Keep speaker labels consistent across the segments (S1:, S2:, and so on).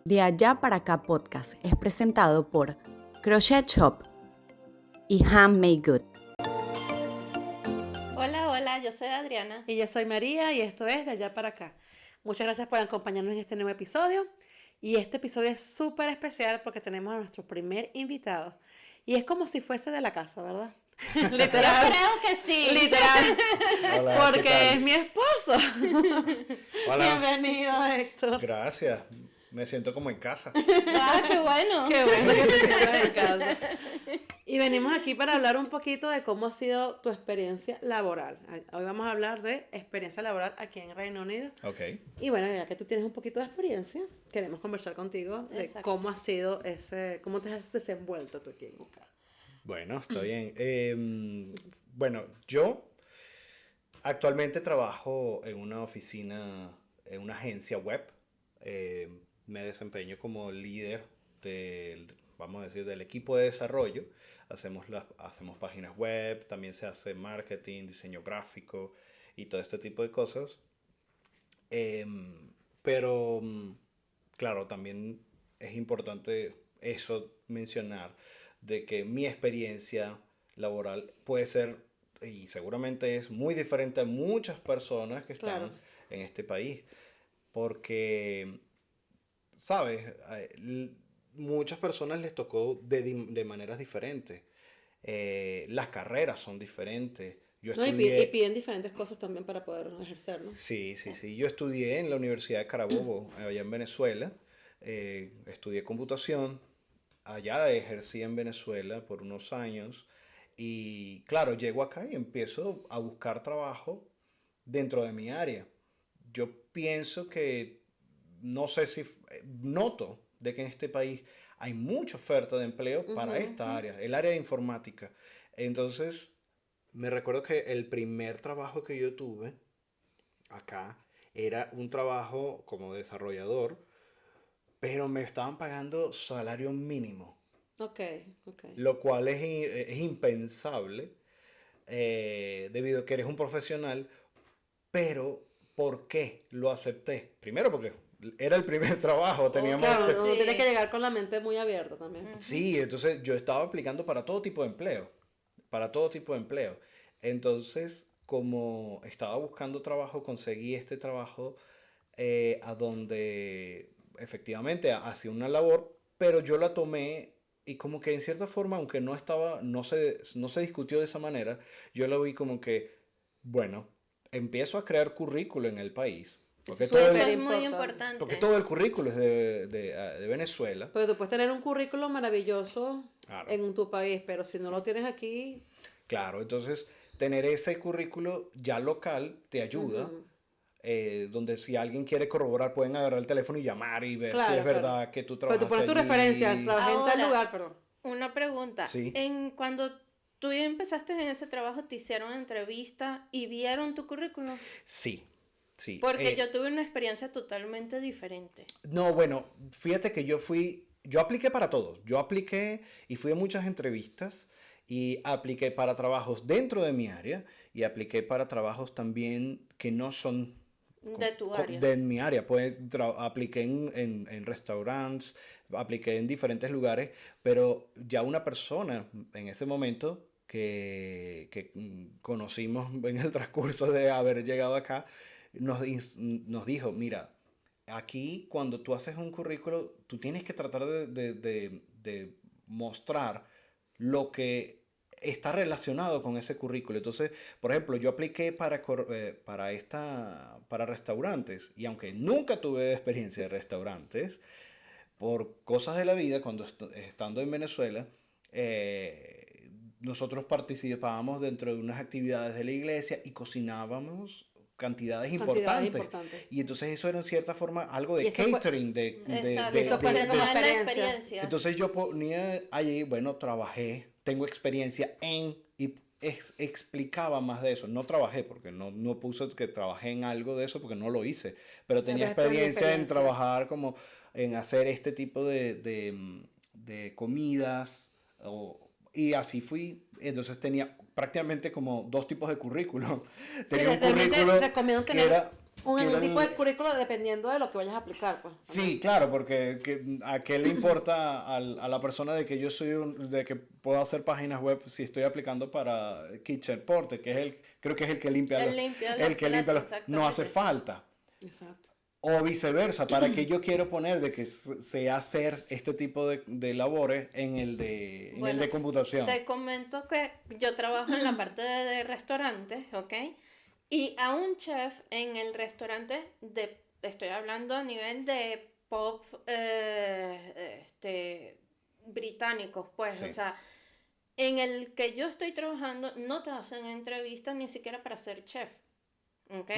S1: De Allá para Acá podcast es presentado por Crochet Shop y Handmade Good.
S2: Hola, yo soy Adriana.
S3: Y yo soy María y esto es De Allá para Acá. Muchas gracias por acompañarnos en este nuevo episodio. Y este episodio es súper especial porque tenemos a nuestro primer invitado. Y es como si fuese de la casa, ¿verdad?
S2: Literal. Yo creo que sí.
S3: Literal.
S4: Hola,
S3: Porque
S4: ¿qué tal?
S3: es mi esposo.
S4: Hola.
S3: Bienvenido, Héctor.
S4: Gracias. Me siento como en casa.
S2: Ah, qué bueno.
S3: Qué bueno que te sientas en casa. Y venimos aquí para hablar un poquito de cómo ha sido tu experiencia laboral. Hoy vamos a hablar de experiencia laboral aquí en Reino Unido.
S4: Ok.
S3: Y bueno, ya que tú tienes un poquito de experiencia, queremos conversar contigo de
S2: Exacto.
S3: cómo ha sido cómo te has desenvuelto tú aquí en UK.
S4: Bueno, está bien. Bueno, yo actualmente trabajo en una oficina, en una agencia web. Me desempeño como líder vamos a decir, del equipo de desarrollo. Hacemos páginas web, también se hace marketing, diseño gráfico y todo este tipo de cosas. Pero, claro, también es importante eso mencionar, de que mi experiencia laboral puede ser, y seguramente es muy diferente a muchas personas que están
S3: Claro.
S4: en este país, porque, ¿sabes? Muchas personas les tocó de maneras diferentes. Las carreras son diferentes. Yo
S3: ¿No? Y
S4: estudié...
S3: piden diferentes cosas también para poder ejercer, ¿no?
S4: Sí. Yo estudié en la Universidad de Carabobo, allá en Venezuela. Estudié computación. Allá ejercí en Venezuela por unos años. Y claro, llego acá y empiezo a buscar trabajo dentro de mi área. Yo pienso que, no sé si noto de que en este país hay mucha oferta de empleo para esta área, el área de informática. Entonces, me recuerdo que el primer trabajo que yo tuve acá era un trabajo como desarrollador, pero me estaban pagando salario mínimo,
S3: Ok.
S4: lo cual es impensable debido a que eres un profesional, pero ¿por qué lo acepté? Primero porque era el primer trabajo, teníamos
S3: Claro,
S4: que...
S3: uno
S2: Sí.
S3: tiene que llegar con la mente muy abierta también.
S4: Sí, entonces yo estaba aplicando para todo tipo de empleo, para todo tipo de empleo. Entonces, como estaba buscando trabajo, conseguí este trabajo a donde efectivamente hacía una labor, pero yo la tomé y como que en cierta forma, aunque no se discutió de esa manera, yo lo vi como que, bueno, empiezo a crear currículo en el país.
S3: Eso
S4: Porque
S3: es
S4: todo
S2: Eso
S3: súper
S4: el,
S2: es muy
S3: importante.
S4: porque
S2: importante.
S4: todo el currículo es de Venezuela.
S3: Porque tú puedes tener un currículo maravilloso
S4: Claro.
S3: en tu país, pero si no lo tienes aquí,
S4: Claro, entonces tener ese currículo ya local te ayuda, donde si alguien quiere corroborar pueden agarrar el teléfono y llamar y ver si
S3: claro,
S4: es
S3: claro.
S4: verdad que tú
S3: Pero tú
S4: trabajaste
S3: pones tu referencia,
S4: allí.
S3: trabajé en tal
S2: Ahora,
S3: lugar, pero...
S2: una pregunta.
S4: Sí.
S2: Cuando tú empezaste en ese trabajo, ¿te hicieron entrevista y vieron tu currículum?
S4: Sí, sí.
S2: Porque yo tuve una experiencia totalmente diferente.
S4: No, bueno, fíjate que yo apliqué para todo. Yo apliqué y fui a muchas entrevistas y apliqué para trabajos dentro de mi área y apliqué para trabajos también que no son
S2: De tu área.
S4: de mi área. Pues apliqué en restaurantes, apliqué en diferentes lugares, pero ya una persona en ese momento que conocimos en el transcurso de haber llegado acá, nos dijo, mira, aquí cuando tú haces un currículo, tú tienes que tratar de mostrar lo que está relacionado con ese currículo. Entonces, por ejemplo, yo apliqué para restaurantes y aunque nunca tuve experiencia de restaurantes, por cosas de la vida, estando en Venezuela, nosotros participábamos dentro de unas actividades de la iglesia y cocinábamos cantidades importantes. Y entonces eso era en cierta forma algo
S3: Y
S4: de
S3: eso fue-
S4: catering,
S2: Exacto.
S3: eso fue
S2: Para
S3: como
S2: tomar la
S3: experiencia.
S2: experiencia.
S4: entonces yo ponía allí, bueno, trabajé, tengo experiencia y explicaba más de eso. No trabajé porque no puse que trabajé en algo de eso porque no lo hice, pero tenía
S3: Pero es mi
S4: experiencia en
S3: experiencia.
S4: trabajar como en hacer este tipo de comidas y así fui. Entonces tenía prácticamente como dos tipos de currículum.
S3: Sí,
S4: Tenía un
S3: realmente
S4: currículo
S3: recomiendo
S4: que
S3: tener
S4: era...
S3: Un tipo de
S4: quieren-
S3: currículo dependiendo de lo que vayas a aplicar, pues.
S4: Sí, claro, porque ¿a qué le importa a la persona de que yo de que puedo hacer páginas web si estoy aplicando para Kitchen Porter, que es creo que es el que limpia
S2: Él limpia los
S4: el que limpia
S2: platos,
S4: no hace
S2: exactamente.
S4: falta.
S3: Exacto.
S4: O viceversa, ¿para qué yo quiero poner de que sé hacer este tipo de labores en el de
S2: Bueno,
S4: computación?
S2: te comento que yo trabajo en la parte de restaurantes, ¿ok? Y a un chef en el restaurante, estoy hablando a nivel de pop británicos, pues,
S4: Sí.
S2: o sea, en el que yo estoy trabajando no te hacen entrevistas ni siquiera para ser chef, ¿ok?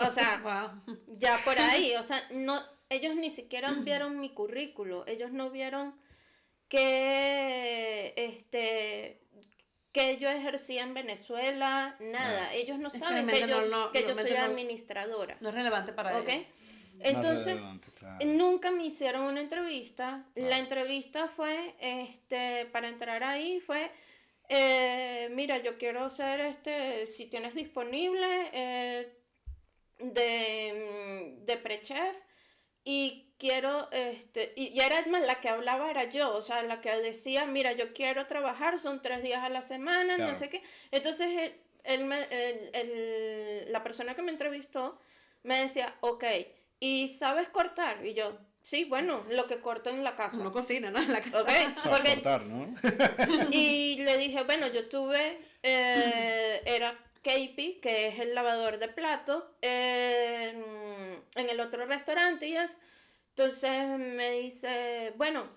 S2: O sea,
S3: Wow.
S2: ya por ahí, o sea, no, ellos ni siquiera vieron mi currículo, ellos no vieron que, que yo ejercía en Venezuela, nada, ellos no
S3: Es que
S2: saben
S3: realmente
S2: que yo
S3: realmente
S2: soy administradora,
S3: no es relevante para
S2: ¿ok?
S3: ellos.
S4: No es
S2: Entonces,
S4: relevante, claro.
S2: nunca me hicieron una entrevista, la
S4: Claro.
S2: entrevista fue, para entrar ahí fue... mira, yo quiero hacer si tienes disponible de pre-chef y quiero, y era más la que hablaba era yo, o sea, la que decía, mira, yo quiero trabajar, son 3 días a la semana, no
S4: Claro.
S2: sé qué. Entonces, la persona que me entrevistó me decía, ok, ¿y sabes cortar? Y yo, sí, bueno, lo que corto en la casa.
S3: Uno cocina, ¿no? En la casa.
S2: Ok,
S4: Sabe
S2: porque
S4: cortar, ¿no?
S2: y le dije, bueno, yo tuve, era KP, que es el lavador de platos, en el otro restaurante y eso. Entonces me dice, bueno,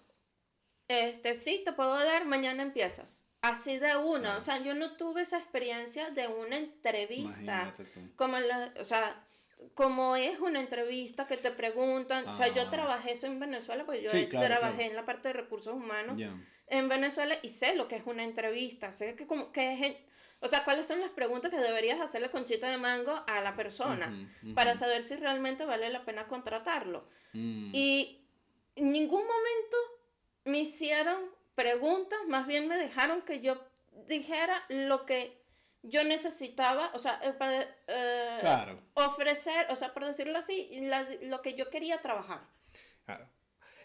S2: sí, te puedo dar, mañana empiezas. Así de una,
S4: Claro.
S2: o sea, yo no tuve esa experiencia de una entrevista,
S4: Imagínate tú.
S2: o sea, como es una entrevista que te preguntan, o sea, yo
S4: Ah.
S2: trabajé eso en Venezuela, pues yo
S4: Sí, claro,
S2: trabajé
S4: claro.
S2: en la parte de recursos humanos
S4: Ya.
S2: en Venezuela y sé lo que es una entrevista, sé que como que o sea, cuáles son las preguntas que deberías hacerle con chita de mango a la persona
S4: Ujú,
S2: para
S4: ujú.
S2: saber si realmente vale la pena contratarlo.
S4: Mm.
S2: Y en ningún momento me hicieron preguntas, más bien me dejaron que yo dijera lo que yo necesitaba, o sea, para
S4: Claro.
S2: ofrecer, o sea, por decirlo así, lo que yo quería trabajar.
S4: Claro.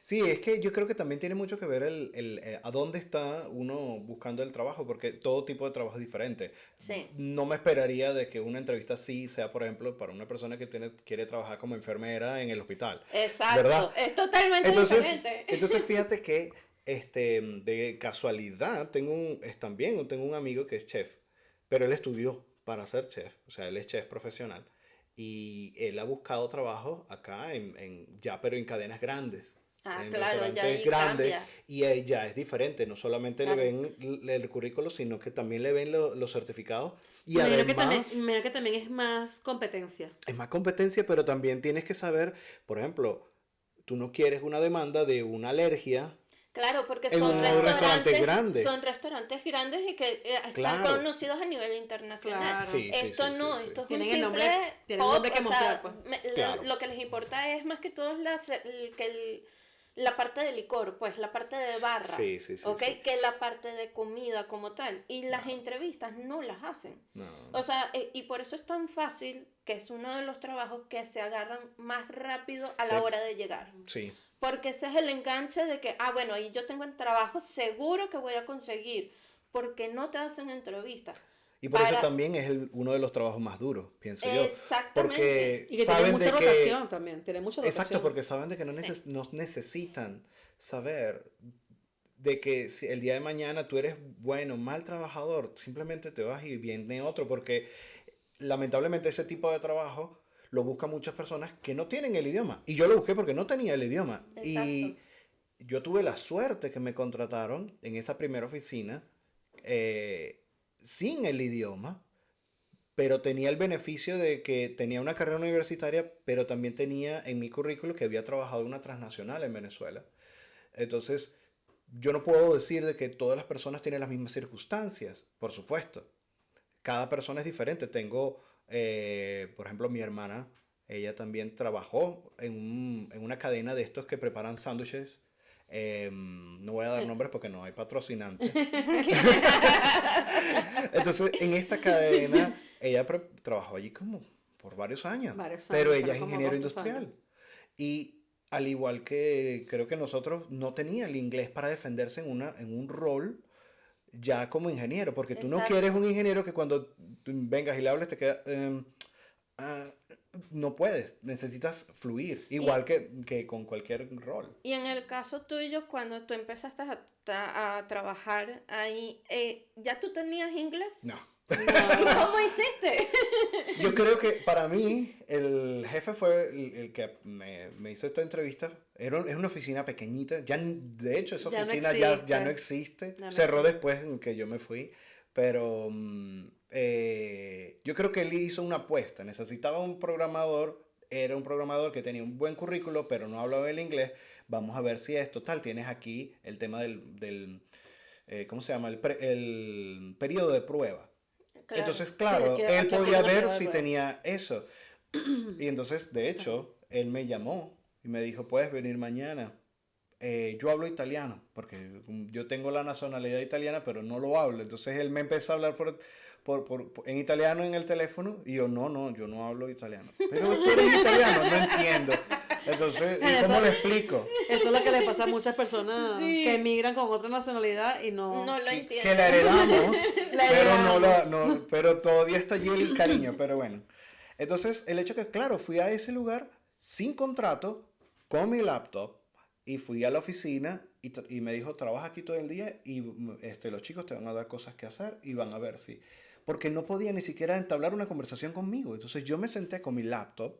S4: Sí, es que yo creo que también tiene mucho que ver a dónde está uno buscando el trabajo, porque todo tipo de trabajo es diferente.
S2: Sí.
S4: No me esperaría de que una entrevista así sea, por ejemplo, para una persona que quiere trabajar como enfermera en el hospital.
S2: Exacto,
S4: ¿Verdad?
S2: es totalmente
S4: Entonces,
S2: diferente.
S4: fíjate que de casualidad tengo un amigo que es chef, pero él estudió para ser chef, o sea, él es chef profesional y él ha buscado trabajo acá pero en cadenas grandes,
S2: Ah,
S4: en
S2: claro, ya
S4: restaurantes
S2: ahí
S4: grandes
S2: cambia.
S4: y ahí ya es diferente, no solamente le
S2: Claro.
S4: ven el currículo, sino que también le ven los certificados y
S3: Me
S4: además
S3: imagino que también es más competencia.
S4: es más competencia, pero también tienes que saber, por ejemplo, tú no quieres una demanda de una alergia
S2: Claro, porque
S4: en un restaurante grande.
S2: son restaurantes grandes y que están
S4: Claro.
S2: conocidos a nivel internacional.
S3: Claro.
S4: Sí, sí,
S2: Esto
S4: sí,
S2: no,
S4: sí, sí.
S2: esto es
S3: Tienen
S2: un
S3: el
S2: simple
S3: nombre- tienen
S2: pop,
S3: nombre que
S2: o sea,
S3: mostrar, pues.
S4: Claro.
S2: lo que les importa es más que todo la parte de licor, pues la parte de barra,
S4: Sí, sí, sí,
S2: ¿ok?
S4: sí.
S2: Que la parte de comida como tal. Y las entrevistas no las hacen.
S4: No.
S2: O sea, y por eso es tan fácil que es uno de los trabajos que se agarran más rápido a
S4: Sí.
S2: la hora de llegar.
S4: Sí,
S2: Porque ese es el enganche de que, bueno, ahí yo tengo el trabajo seguro que voy a conseguir. Porque no te hacen entrevistas.
S4: y por eso
S2: Para-
S4: también es uno de los trabajos más duros, pienso yo.
S2: Exactamente.
S4: Porque
S3: Y que tiene
S4: saben
S3: mucha
S4: de que...
S3: rotación también. Tiene mucha rotación.
S4: Exacto, porque saben de que no,
S2: Sí.
S4: no necesitan saber de que si el día de mañana tú eres bueno, mal trabajador, simplemente te vas y viene otro, porque lamentablemente ese tipo de trabajo lo buscan muchas personas que no tienen el idioma. Y yo lo busqué porque no tenía el idioma. Y yo tuve la suerte que me contrataron en esa primera oficina sin el idioma, pero tenía el beneficio de que tenía una carrera universitaria, pero también tenía en mi currículo que había trabajado en una transnacional en Venezuela. Entonces, yo no puedo decir de que todas las personas tienen las mismas circunstancias, por supuesto. Cada persona es diferente. Tengo, por ejemplo, mi hermana, ella también trabajó en una cadena de estos que preparan sándwiches. No voy a dar nombres porque no hay patrocinante. Entonces, en esta cadena, ella trabajó allí como por varios años.
S3: Varios
S4: Pero
S3: años,
S4: ella es
S3: como
S4: ingeniero
S3: cuántos años.
S4: industrial. Y al igual que creo que nosotros, no tenía el inglés para defenderse en un rol ya como ingeniero, porque tú no
S2: Exacto.
S4: quieres un ingeniero que cuando tú vengas y le hables te queda... ah, no puedes, necesitas fluir, igual que con cualquier rol.
S2: Y en el caso tuyo, cuando tú empezaste a trabajar ahí, ¿ya tú tenías inglés?
S4: No.
S2: ¿Y
S3: No,
S2: cómo hiciste?
S4: Yo creo que para mí el jefe fue el que me hizo esta entrevista. Es una oficina pequeñita. De hecho, esa
S3: Ya no
S4: oficina
S3: existe.
S4: ya no existe.
S3: Ya no
S4: Cerró
S3: existe.
S4: después en que yo me fui. Pero yo creo que él hizo una apuesta. Necesitaba un programador. Era un programador que tenía un buen currículo, pero no hablaba el inglés. Vamos a ver si es total. Tienes aquí el tema del ¿cómo se llama? El periodo de prueba.
S2: Claro.
S4: Entonces, claro,
S3: que
S4: él
S3: aquí
S4: podía
S3: apenas
S4: ver
S3: queda
S4: si
S3: de
S4: tenía eso. Y entonces, de hecho, él me llamó y me dijo, puedes venir mañana. Yo hablo italiano, porque yo tengo la nacionalidad italiana, pero no lo hablo. Entonces él me empezó a hablar en italiano en el teléfono y yo, yo no hablo italiano. Pero tú eres italiano, no entiendo. Entonces, ¿y cómo le explico?
S3: eso es lo que le pasa a muchas personas
S2: Sí.
S3: que emigran con otra nacionalidad y no...
S2: No lo
S4: Que
S2: entiendo.
S4: la heredamos,
S3: La
S4: pero pero todavía está allí el cariño, pero bueno. Entonces, el hecho que, claro, fui a ese lugar sin contrato, con mi laptop, y fui a la oficina y me dijo, trabaja aquí todo el día y los chicos te van a dar cosas que hacer y van a ver si... Porque no podía ni siquiera entablar una conversación conmigo. Entonces yo me senté con mi laptop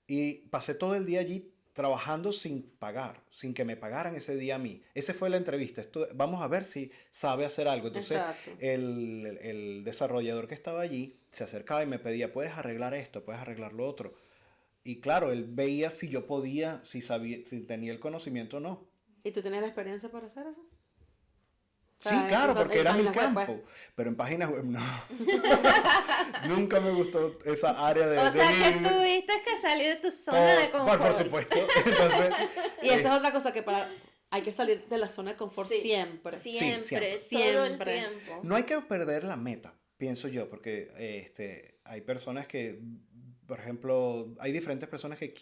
S4: y pasé todo el día allí trabajando sin pagar, sin que me pagaran ese día a mí. Esa fue la entrevista. Vamos a ver si sabe hacer algo. Entonces
S3: Exacto.
S4: el desarrollador que estaba allí se acercaba y me pedía, puedes arreglar esto, puedes arreglar lo otro. Y claro, él veía si yo podía, si sabía, si tenía el conocimiento o no.
S3: ¿Y tú tenías la experiencia para hacer eso?
S4: Sí,
S3: sea,
S4: claro, porque
S3: en
S4: era mi
S3: páginas web,
S4: campo. Pero en páginas web no. Nunca me gustó esa área de...
S2: O sea que
S4: de-
S2: tuviste que salir de tu zona de confort.
S4: por supuesto. Entonces,
S3: Y esa es otra cosa que hay que salir de la zona de confort
S2: Sí,
S3: siempre.
S2: Siempre,
S4: siempre.
S2: todo el
S3: Siempre.
S2: tiempo.
S4: no hay que perder la meta, pienso yo, porque hay personas que, por ejemplo, hay diferentes personas que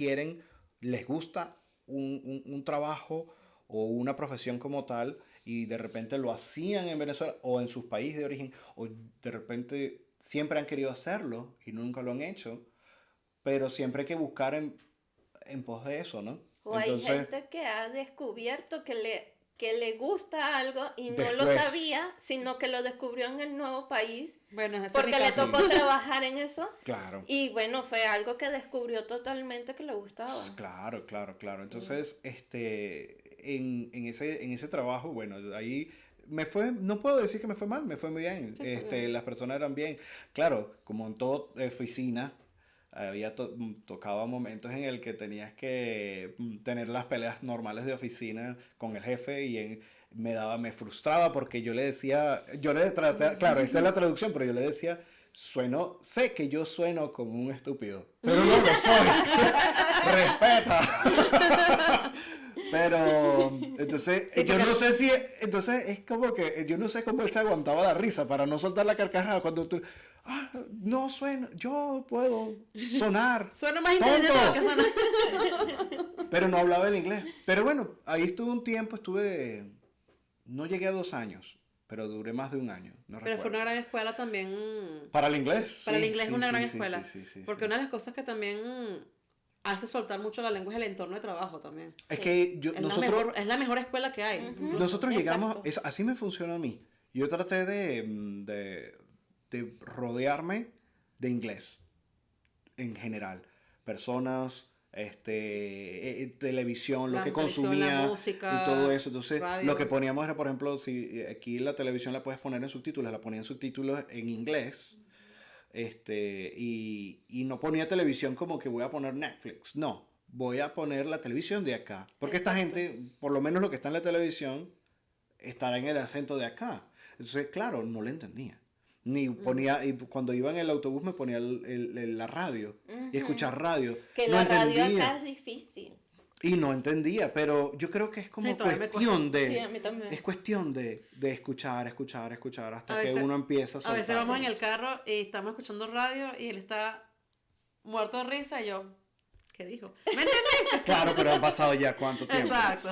S4: les gusta un trabajo o una profesión como tal y de repente lo hacían en Venezuela o en sus países de origen o de repente siempre han querido hacerlo y nunca lo han hecho, pero siempre hay que buscar en pos de eso, ¿no?
S2: O hay gente que ha descubierto que le gusta algo y no lo
S4: Después.
S2: sabía, sino que lo descubrió en el nuevo país,
S3: Bueno, ese es
S2: porque
S3: mi
S2: le
S3: caso.
S2: tocó trabajar en eso.
S4: Claro.
S2: Y bueno, fue algo que descubrió totalmente que le gustaba.
S4: Claro. Entonces, en ese trabajo, bueno, ahí me fue, no puedo decir que me fue mal, me fue muy bien.
S3: Sí, fue bien.
S4: Las personas eran bien. Claro, como en toda oficina, tocaba momentos en el que tenías que tener las peleas normales de oficina con el jefe y me frustraba porque yo le decía, claro, esta es la traducción, pero yo le decía, sé que yo sueno como un estúpido, pero no lo soy. Respeta. Pero entonces
S3: Sí,
S4: yo
S3: porque-
S4: no sé si entonces es como que yo no sé cómo él se aguantaba la risa para no soltar la carcajada cuando tú no suena, yo puedo sonar
S3: Suena más inteligente de lo que
S4: tonto,
S3: suena.
S4: pero no hablaba el inglés. Pero bueno, ahí estuve un tiempo, no llegué a 2 años, pero duré más de 1 año, no
S3: Pero fue
S4: recuerdo.
S3: una gran escuela también.
S4: Para el inglés.
S3: Para el
S4: sí,
S3: inglés
S4: sí,
S3: es una
S4: sí,
S3: gran
S4: sí,
S3: escuela.
S4: sí,
S3: Porque
S4: sí.
S3: una de las cosas que también hace soltar mucho la lengua es el entorno de trabajo también.
S4: Es
S2: Sí.
S4: que
S3: Es la mejor escuela que hay.
S2: Ujú.
S3: incluso.
S4: nosotros llegamos,
S2: Exacto.
S4: así me funcionó a mí. Yo traté de rodearme de inglés en general. Personas, televisión, lo
S3: La
S4: que
S3: televisión,
S4: consumía
S3: la música,
S4: y todo eso. Entonces,
S3: radio.
S4: lo que poníamos era, por ejemplo, si aquí la televisión la puedes poner en subtítulos, la ponía en subtítulos en inglés. Y no ponía televisión como que voy a poner Netflix. No, voy a poner la televisión de acá. Porque esta
S2: Exacto.
S4: gente, por lo menos lo que está en la televisión, estará en el acento de acá. Entonces, claro, no le entendía. Ni ponía, y cuando iba en el autobús me ponía la radio y escuchar radio.
S2: Que
S4: No
S2: la radio
S4: entendía.
S2: acá es difícil.
S4: Y no entendía, pero yo creo que es como
S3: Sí, todavía me
S4: cuestión
S2: Sí, a
S4: de...
S2: mí también.
S4: Es cuestión de escuchar hasta
S3: A
S4: que
S3: veces-
S4: uno empieza a
S3: A veces
S4: soltar.
S3: vamos en el carro y estamos escuchando radio y él está muerto de risa y yo, ¿qué dijo? ¿Me entiendes?
S4: Claro, pero han pasado ya cuánto tiempo.
S3: Exacto.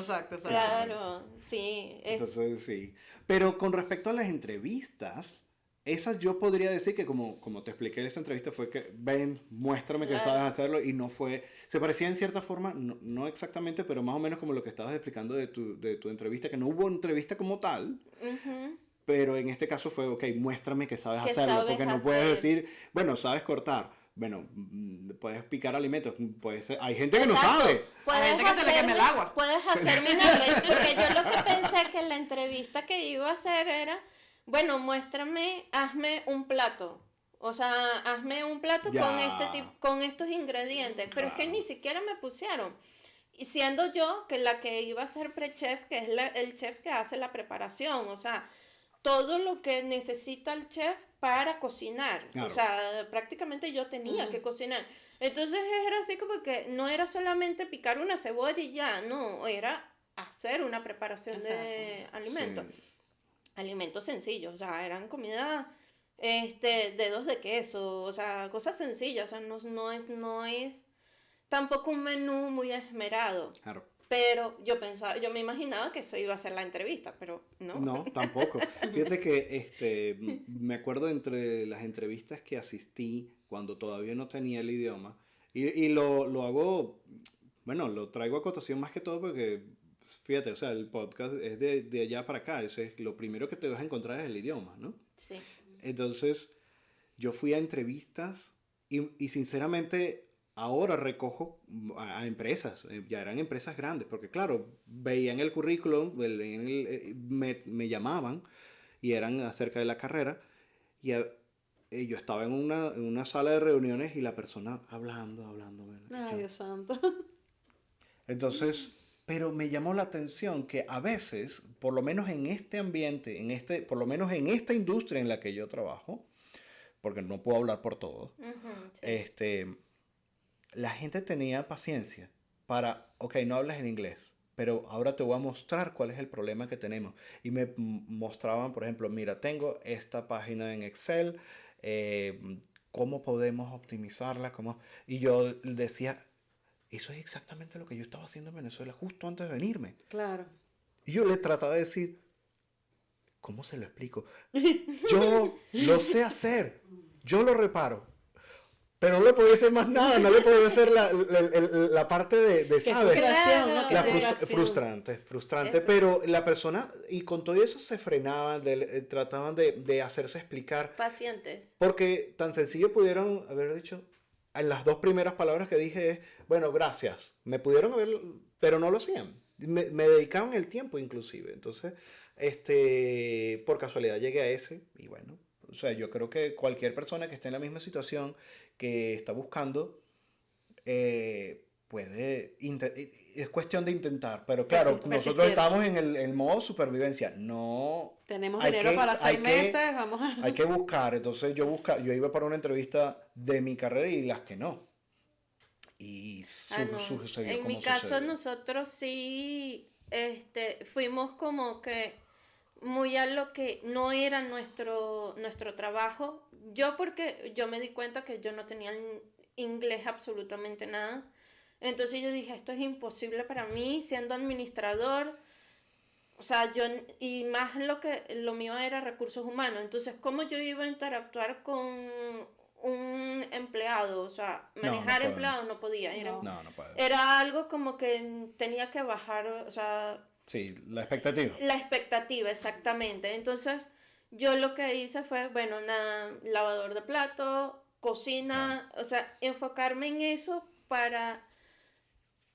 S2: Claro, sí.
S4: Entonces, sí. Pero con respecto a las entrevistas, esas yo podría decir que como te expliqué en esa entrevista fue que, ven, muéstrame que
S2: Claro.
S4: sabes hacerlo y no fue, se parecía en cierta forma, no exactamente, pero más o menos como lo que estabas explicando de tu entrevista, que no hubo entrevista como tal,
S2: Ujú.
S4: pero en este caso fue, ok, muéstrame que sabes
S2: Que
S4: hacerlo,
S2: sabes
S4: porque no puedes
S2: hacer.
S4: decir, bueno, sabes cortar, bueno, puedes picar alimentos, hay gente que no
S2: Exacto.
S4: sabe.
S3: Hay gente que se le quema el agua.
S2: Puedes hacerme una vez, porque yo lo que pensé que la entrevista que iba a hacer era, bueno, muéstrame, hazme un plato. O sea, hazme un plato
S4: Ya.
S2: con con estos ingredientes. Pero es que
S4: Claro.
S2: ni siquiera me pusieron. Y siendo yo que la que iba a ser pre-chef, que es el chef que hace la preparación. O sea, todo lo que necesita el chef para cocinar.
S4: Claro.
S2: O sea, prácticamente yo tenía que cocinar. Entonces era así como que no era solamente picar una cebolla y ya, no, era hacer una preparación de alimentos.
S4: Sí.
S2: Alimentos sencillos, o sea, eran comida, dedos de queso, o sea, cosas sencillas, o sea, no es tampoco un menú muy esmerado.
S4: Claro.
S2: Pero yo me imaginaba que eso iba a ser la entrevista, pero no.
S4: No, tampoco. Fíjate que me acuerdo entre las entrevistas que asistí cuando todavía no tenía el idioma, y lo hago, bueno, lo traigo a cotación más que todo porque, fíjate, o sea, el podcast es de allá para acá, lo primero que te vas a encontrar es el idioma, ¿no?
S2: Sí.
S4: Entonces, yo fui a entrevistas y sinceramente ahora recojo a empresas, ya eran empresas grandes, porque claro, veían el currículum, me llamaban y eran acerca de la carrera y yo estaba en una sala de reuniones y la persona hablando. y
S3: Ay,
S4: yo-
S3: Dios santo.
S4: Entonces, pero me llamó la atención que a veces, por lo menos en este ambiente, por lo menos en esta industria en la que yo trabajo, porque no puedo hablar por todos,
S2: Ujú, sí.
S4: la gente tenía paciencia para, ok, no hablas en inglés, pero ahora te voy a mostrar cuál es el problema que tenemos. Y me mostraban, por ejemplo, mira, tengo esta página en Excel, ¿cómo podemos optimizarla? Y yo decía, eso es exactamente lo que yo estaba haciendo en Venezuela justo antes de venirme.
S3: Claro.
S4: Y yo le trataba de decir, ¿cómo se lo explico? Yo lo sé hacer, yo lo reparo. Pero no le podía hacer más nada, no le podía hacer la parte de
S3: Qué
S4: ¿sabes?
S3: frustración, ¿no? Qué
S4: La
S3: frustración.
S4: frustrante,
S2: Es
S4: pero la persona, y con todo eso se frenaban, trataban de hacerse explicar,
S2: Pacientes.
S4: porque tan sencillo pudieron haber dicho, en las dos primeras palabras que dije es, bueno, gracias, me pudieron haber, pero no lo hacían, me dedicaban el tiempo inclusive, entonces, por casualidad llegué a ese, y bueno, o sea, yo creo que cualquier persona que esté en la misma situación, que está buscando, es cuestión de intentar, pero claro, nosotros
S3: Persistir.
S4: estamos en el modo supervivencia, no
S3: Tenemos
S4: hay
S3: dinero
S4: que-
S3: para
S4: hay
S3: 6
S4: que-
S3: meses, vamos a...
S4: hay que buscar, entonces yo iba para una entrevista de mi carrera y las que no, y
S2: No.
S4: sucedió
S2: En
S4: como
S2: mi caso,
S4: sucedió.
S2: nosotros sí, fuimos como que muy a lo que no era nuestro trabajo. Yo porque yo me di cuenta que yo no tenía inglés absolutamente nada. Entonces yo dije, esto es imposible para mí siendo administrador. O sea, y más lo mío era recursos humanos. Entonces, ¿cómo yo iba a interactuar con un empleado? O sea,
S4: No
S2: manejar
S4: puedo.
S2: empleados no podía.
S3: No.
S4: No puedo.
S2: Era algo como que tenía que bajar, o sea,
S4: Sí, la expectativa.
S2: la expectativa, exactamente. Entonces, yo lo que hice fue, bueno, nada, lavador de platos, cocina, o sea, enfocarme en eso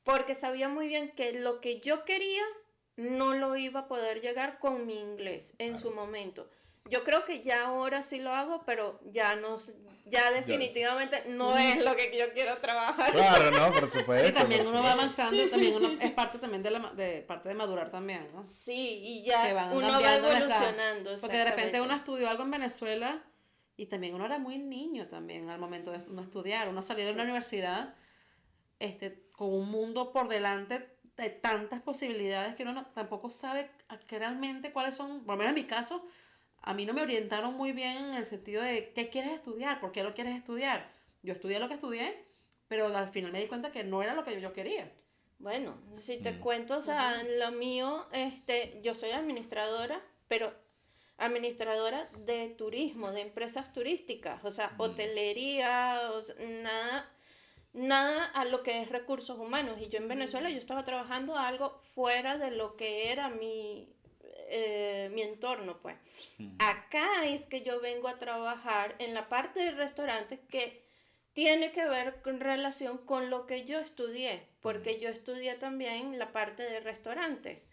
S2: porque sabía muy bien que lo que yo quería no lo iba a poder llegar con mi inglés en su momento. Yo creo que ya ahora sí lo hago, pero ya definitivamente no es lo que yo quiero trabajar.
S4: Claro, no, por supuesto.
S3: Sí, también
S4: por
S3: uno va
S4: supuesto.
S3: avanzando y también uno es parte también parte de madurar también, ¿no?
S2: Sí, y
S3: Que
S2: ya
S3: van
S2: uno va
S3: cambiando las edades.
S2: evolucionando.
S3: Porque de repente
S2: exactamente.
S3: uno estudió algo en Venezuela y también uno era muy niño también al momento de uno estudiar. Uno salía de una
S2: Sí.
S3: universidad con un mundo por delante de tantas posibilidades que uno tampoco sabe realmente cuáles son. Por lo menos en mi caso, a mí no me orientaron muy bien en el sentido de qué quieres estudiar, por qué lo quieres estudiar. Yo estudié lo que estudié pero al final me di cuenta que no era lo que yo quería.
S2: Bueno, si te cuento, o sea, lo mío, yo soy administradora, pero administradora de turismo, de empresas turísticas, o sea, hotelería, nada a lo que es recursos humanos. Y yo en Venezuela yo estaba trabajando algo fuera de lo que era mi entorno, pues. Acá es que yo vengo a trabajar en la parte de restaurantes que tiene que ver con relación con lo que yo estudié, porque yo estudié también la parte de restaurantes,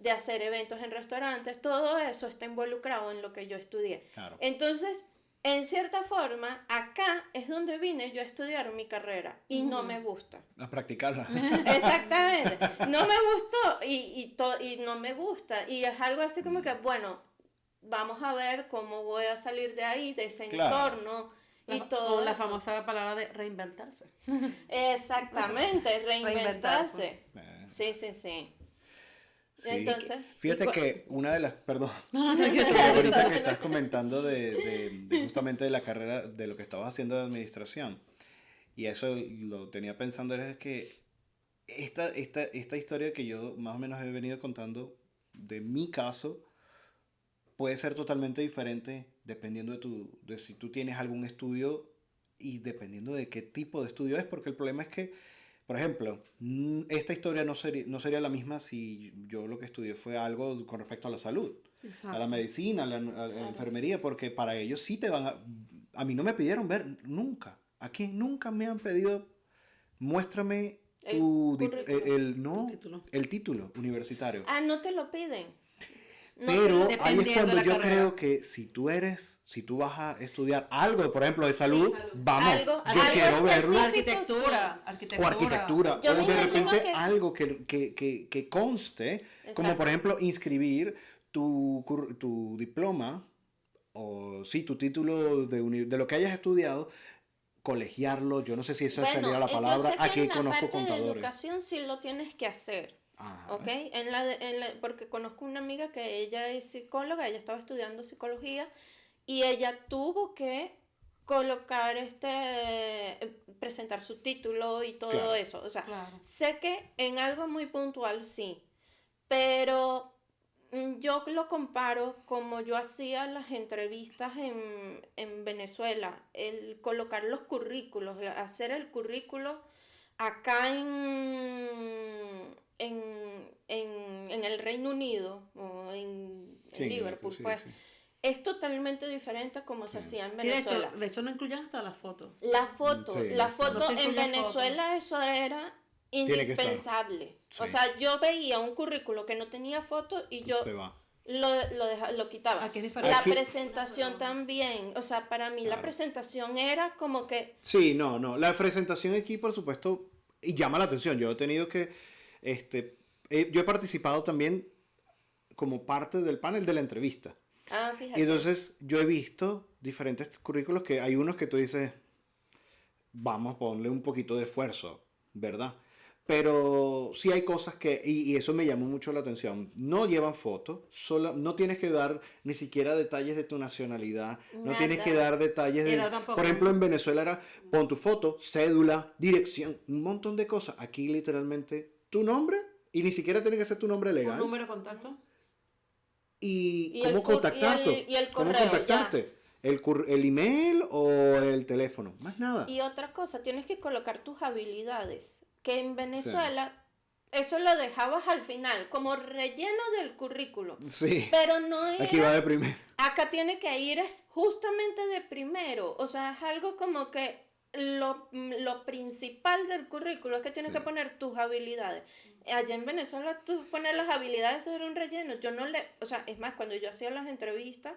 S2: de hacer eventos en restaurantes, todo eso está involucrado en lo que yo estudié.
S4: Claro.
S2: Entonces, en cierta forma, acá es donde vine yo a estudiar mi carrera y no me gusta.
S4: A practicarla.
S2: Exactamente, no me gustó y no me gusta. Y es algo así como que, bueno, vamos a ver cómo voy a salir de ahí, de ese
S4: Claro.
S2: entorno y todo
S3: Con la
S2: eso.
S3: famosa palabra de reinventarse.
S2: Exactamente, reinventarse. Sí.
S4: Sí.
S2: Entonces,
S4: Fíjate que una de las, perdón,
S3: Tranquilo.
S4: sí, ahorita que estás comentando de justamente de la carrera, de lo que estabas haciendo de administración, y eso lo tenía pensando, es que esta historia que yo más o menos he venido contando, de mi caso, puede ser totalmente diferente dependiendo de si tú tienes algún estudio y dependiendo de qué tipo de estudio es, porque el problema es que, por ejemplo, esta historia no sería la misma si yo lo que estudié fue algo con respecto a la salud, a la medicina, a la enfermería, porque para ellos sí te van a mí no me pidieron ver nunca, aquí nunca me han pedido, muéstrame
S2: El
S3: título.
S4: el título universitario.
S2: no te lo piden. No
S4: Pero
S2: te lo-
S4: ahí es
S3: Dependiendo de
S4: cuando
S3: la
S4: yo
S3: carrera.
S4: creo que si tú vas a estudiar algo, por ejemplo, de salud, vamos,
S2: Algo
S4: yo quiero verlo.
S2: específico.
S3: Arquitectura.
S4: O arquitectura,
S2: Yo
S4: o
S2: me
S4: de
S2: imagino
S4: repente
S2: que-
S4: algo que conste, como
S2: Exacto.
S4: por ejemplo inscribir tu diploma, o sí, tu título de lo que hayas estudiado, colegiarlo, yo no sé si esa sería la
S2: yo
S4: palabra,
S2: sé que
S4: aquí
S2: en la
S4: conozco
S2: parte de
S4: contadores.
S2: educación sí lo tienes que hacer.
S4: Ajá.
S2: ¿Ok? Porque conozco una amiga que ella es psicóloga, ella estaba estudiando psicología y ella tuvo que colocar presentar su título y todo
S4: Claro.
S2: eso. O sea,
S3: Claro.
S2: sé que en algo muy puntual sí, pero yo lo comparo como yo hacía las entrevistas en Venezuela, el colocar los currículos, hacer el currículo acá en el Reino Unido o en
S4: Sí,
S2: Liverpool,
S4: sí,
S2: pues
S4: sí.
S2: es totalmente diferente a como se hacía en
S3: Sí, de
S2: Venezuela.
S3: hecho no incluyen hasta las fotos.
S2: La foto,
S4: Sí,
S2: la
S4: está.
S2: foto
S3: No se
S2: en
S3: incluye
S2: Venezuela eso era
S4: Tiene que estar.
S2: indispensable. O
S4: Sí.
S2: sea, yo veía un currículo que no tenía foto y yo
S4: Se va.
S2: lo quitaba.
S3: Aquí es diferente.
S2: La
S4: Aquí-
S2: presentación también, o sea, para mí la
S4: Claro.
S2: presentación era como que
S4: Sí, no. La presentación aquí, por supuesto, y llama la atención. Yo he tenido que, yo he participado también como parte del panel de la entrevista. Y
S2: fíjate.
S4: entonces yo he visto diferentes currículos que hay unos que tú dices, vamos a ponerle un poquito de esfuerzo, ¿verdad? Pero sí hay cosas que, y eso me llamó mucho la atención, no llevan fotos, no tienes que dar ni siquiera detalles de tu nacionalidad, no tienes que
S2: Nada.
S4: dar detalles de,
S3: Edad tampoco.
S4: por ejemplo en Venezuela era, pon tu foto, cédula, dirección, un montón de cosas. Aquí literalmente tu nombre, y ni siquiera tiene que ser tu nombre
S3: Un
S4: legal,
S3: número de contacto.
S4: y
S2: Y
S4: cómo
S2: el
S4: contactarte,
S2: y el
S4: cómo
S2: correo, ya.
S4: contactarte, el email o el teléfono, más nada.
S2: Y otra cosa, tienes que colocar tus habilidades, que en Venezuela eso lo dejabas al final, como relleno del currículo.
S4: Sí,
S2: Pero no
S4: aquí va
S2: era,
S4: de primero.
S2: acá tiene que ir es justamente de primero, o sea, es algo como que lo principal del currículo es que tienes
S4: Sí.
S2: que poner tus habilidades. Allá en Venezuela tú poner las habilidades, eso era un relleno. Yo no o sea, es más, cuando yo hacía las entrevistas,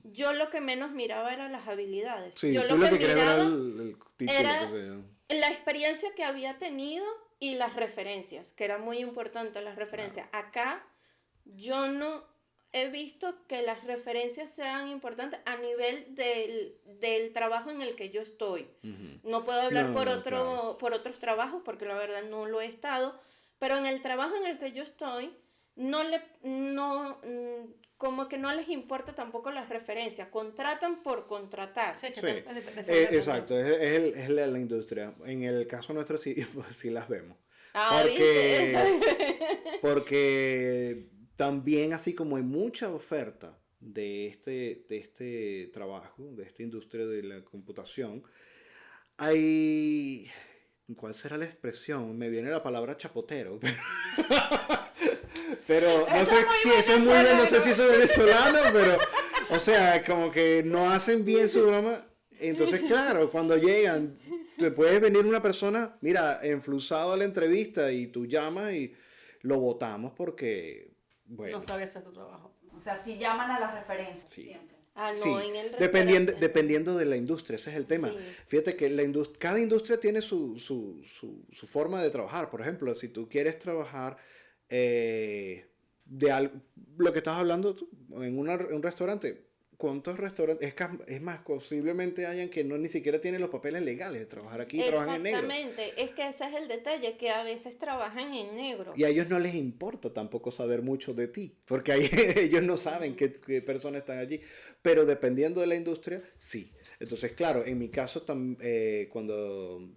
S2: yo lo que menos miraba eran las habilidades.
S4: Sí,
S2: yo
S4: tú lo que querías ver era
S2: miraba
S4: el título.
S2: era
S4: qué sé yo.
S2: la experiencia que había tenido y las referencias, que era muy importante las referencias. Acá yo no he visto que las referencias sean importantes a nivel del trabajo en el que yo estoy.
S4: Ujú.
S2: No puedo hablar
S4: No,
S2: por
S4: no, claro.
S2: por otros trabajos porque la verdad no lo he estado, pero en el trabajo en el que yo estoy, como que no les importa tampoco las referencias, contratan por contratar.
S3: Sí, que
S4: Sí,
S3: defender
S4: exacto, es la industria. En el caso nuestro sí, pues, sí las vemos.
S2: Ah, ¿viste? Eso
S4: Porque también así como hay mucha oferta de este trabajo, de esta industria de la computación, hay... ¿Cuál será la expresión? Me viene la palabra chapotero. Pero no sé si eso es muy bien, no sé si eso es venezolano, pero, o sea, como que no hacen bien su broma. Entonces, claro, cuando llegan, te puedes venir una persona, mira, enflusado a la entrevista y tú llamas y lo votamos porque, bueno,
S3: no sabía hacer tu trabajo.
S1: O sea, sí llaman a las referencias
S4: Sí.
S1: siempre.
S2: Ah, no,
S4: sí,
S2: en el
S4: dependiendo,
S2: restaurante.
S4: dependiendo de la industria, ese es el tema.
S2: Sí.
S4: Fíjate que cada industria tiene su forma de trabajar. Por ejemplo, si tú quieres trabajar de algo, lo que estás hablando tú, en un restaurante, ¿cuántos restaurantes? Es más, posiblemente hayan que no ni siquiera tienen los papeles legales de trabajar aquí y trabajan en negro.
S2: Exactamente, es que ese es el detalle, que a veces trabajan en negro.
S4: Y a ellos no les importa tampoco saber mucho de ti, porque ahí ellos no saben qué personas están allí. Pero dependiendo de la industria, sí. Entonces, claro, en mi caso, cuando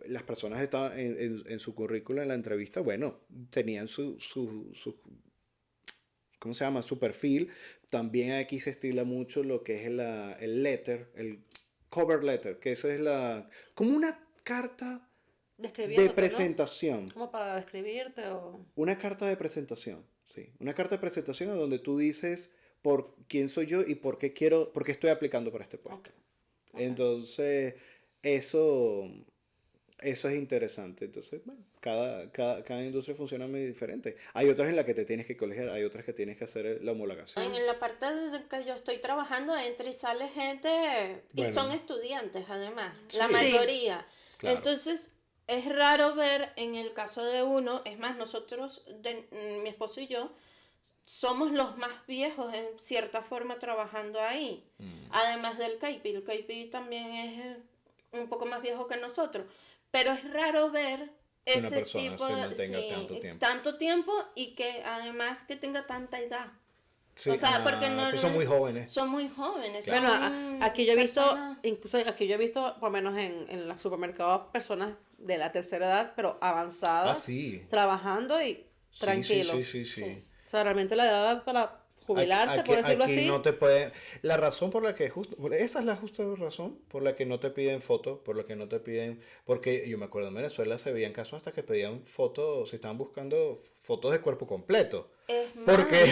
S4: las personas estaban en su currículum, en la entrevista, bueno, tenían ¿cómo se llama? Su perfil. También aquí se estila mucho lo que es el letter, el cover letter, que eso es como una carta de
S3: Describiéndote, ¿no?
S4: presentación.
S3: Como para describirte o...
S4: Una carta de presentación, sí. Una carta de presentación en donde tú dices por quién soy yo y por qué estoy aplicando para este puesto.
S3: Ok.
S4: Entonces, eso es interesante. Entonces, bueno, cada industria funciona muy diferente. Hay otras en las que te tienes que colegiar, hay otras que tienes que hacer la homologación.
S2: En la parte de que yo estoy trabajando entra y sale gente y
S4: Bueno.
S2: son estudiantes además,
S4: Sí.
S2: la mayoría.
S4: Claro.
S2: Entonces es raro ver en el caso de uno, es más, nosotros, mi esposo y yo, somos los más viejos en cierta forma trabajando ahí. Además del KP, el KP también es un poco más viejo que nosotros, pero es raro ver
S4: Que una
S2: ese
S4: persona
S2: tipo
S4: se mantenga tanto tiempo.
S2: Y que además que tenga tanta edad.
S4: Sí,
S2: O sea, porque no
S4: pues son muy jóvenes.
S2: son muy jóvenes.
S3: Bueno,
S2: son
S3: aquí yo he visto,
S2: personas-
S3: incluso aquí yo he visto, por lo menos en los supermercados, personas de la tercera edad, pero avanzadas,
S4: sí.
S3: trabajando y tranquilos.
S4: Sí.
S3: O sea, realmente la edad para jubilarse, por decirlo
S4: aquí
S3: así.
S4: no te pueden. La razón por la que esa es la justa razón por la que no te piden fotos, por la que no te piden, porque yo me acuerdo en Venezuela se veían casos hasta que pedían fotos, si estaban buscando fotos de cuerpo completo,
S2: Es más,
S4: porque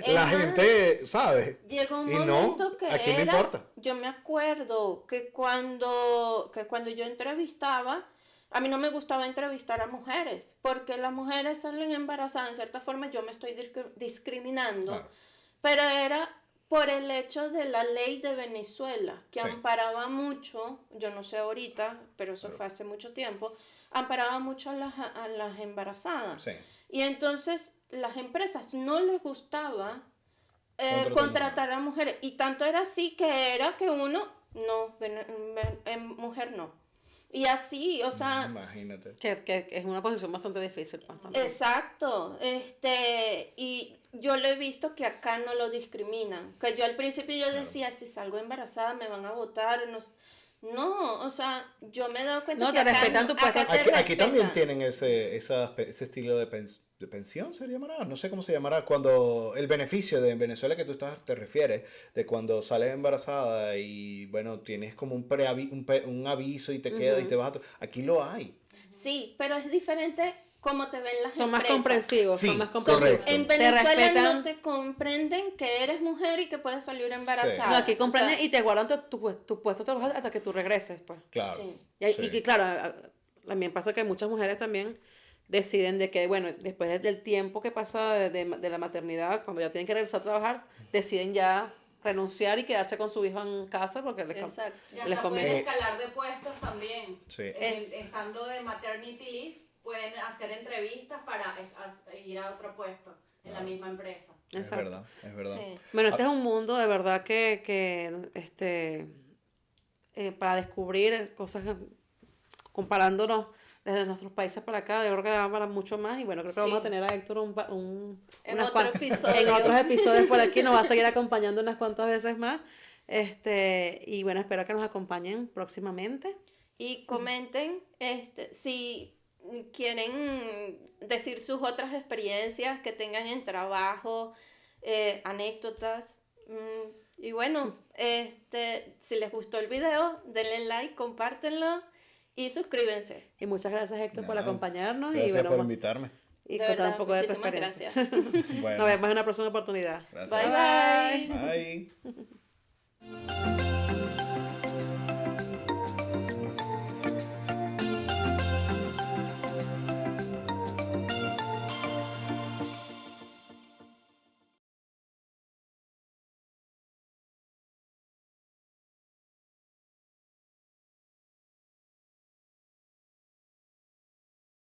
S2: es
S4: la
S2: más,
S4: gente sabe.
S2: llegó un
S4: Y no,
S2: momento que
S4: aquí no
S2: era,
S4: importa.
S2: yo me acuerdo que cuando yo entrevistaba, a mí no me gustaba entrevistar a mujeres, porque las mujeres salen embarazadas, en cierta forma yo me estoy discriminando,
S4: Claro.
S2: pero era por el hecho de la ley de Venezuela, que
S4: Sí.
S2: amparaba mucho, yo no sé ahorita, pero eso fue hace mucho tiempo, amparaba mucho a las embarazadas.
S4: Sí.
S2: Y entonces las empresas no les gustaba
S4: Contratar
S2: contratar a mujeres. Y tanto era así que era que uno, no, mujer no. Y así, o sea,
S4: Imagínate.
S3: Que es una posición bastante difícil. Pues, también.
S2: exacto. Y yo lo he visto que acá no lo discriminan. Que yo al principio yo decía, si salgo embarazada me van a votar. No, o sea, yo me he dado cuenta
S3: No,
S2: que
S3: te
S2: acá
S3: respetan tu puesto.
S4: Aquí también
S2: respetan.
S4: tienen ese estilo de pensión, ¿se llamará? No sé cómo se llamará. Cuando el beneficio de en Venezuela que tú te refieres, de cuando sales embarazada y, bueno, tienes como un aviso y te quedas y te vas a... Aquí lo hay.
S2: Sí, pero es diferente cómo te ven las
S3: Son más
S2: empresas.
S3: comprensivos,
S4: Sí,
S3: son más
S2: Son-
S3: comprensivos.
S4: correcto.
S2: en Venezuela
S3: respetan.
S2: no te comprenden que eres mujer y que puedes salir embarazada.
S3: No, aquí comprenden
S2: O sea,
S3: y te guardan tu puesto de trabajo hasta que tú regreses, pues.
S4: Claro.
S2: Sí.
S3: Y que claro, también pasa que muchas mujeres también deciden de que, bueno, después del tiempo que pasa de la maternidad, cuando ya tienen que regresar a trabajar, deciden ya renunciar y quedarse con su hijo en casa porque
S2: Exacto.
S1: Y
S3: les
S1: hasta
S3: conviene.
S1: pueden escalar de puestos también.
S4: Sí.
S1: Estando de maternity leave, pueden hacer entrevistas para ir a otro puesto en la misma empresa.
S4: Es verdad, es verdad.
S2: Sí.
S3: Bueno, este es un mundo de verdad que para descubrir cosas, comparándonos desde nuestros países para acá, yo creo que va para mucho más, y bueno, creo que vamos a
S2: Sí.
S3: tener a Héctor
S2: En
S3: unas
S2: otro
S3: cuan-
S2: episodio.
S3: en otros episodios por aquí, nos va a seguir acompañando unas cuantas veces más, y bueno, espero que nos acompañen próximamente.
S2: Y comenten si quieren decir sus otras experiencias que tengan en trabajo, anécdotas. Y bueno, si les gustó el video, denle like, compártenlo y suscríbanse.
S3: Y muchas gracias, Héctor, por
S4: Nada,
S3: acompañarnos, y
S4: Gracias
S3: bueno,
S4: por invitarme.
S3: y
S2: De
S3: contar un
S2: verdad,
S3: poco de tu
S2: muchísimas
S3: experiencia.
S2: gracias.
S4: Bueno,
S3: Nos vemos en una próxima oportunidad.
S4: gracias.
S2: Bye bye.
S4: Bye.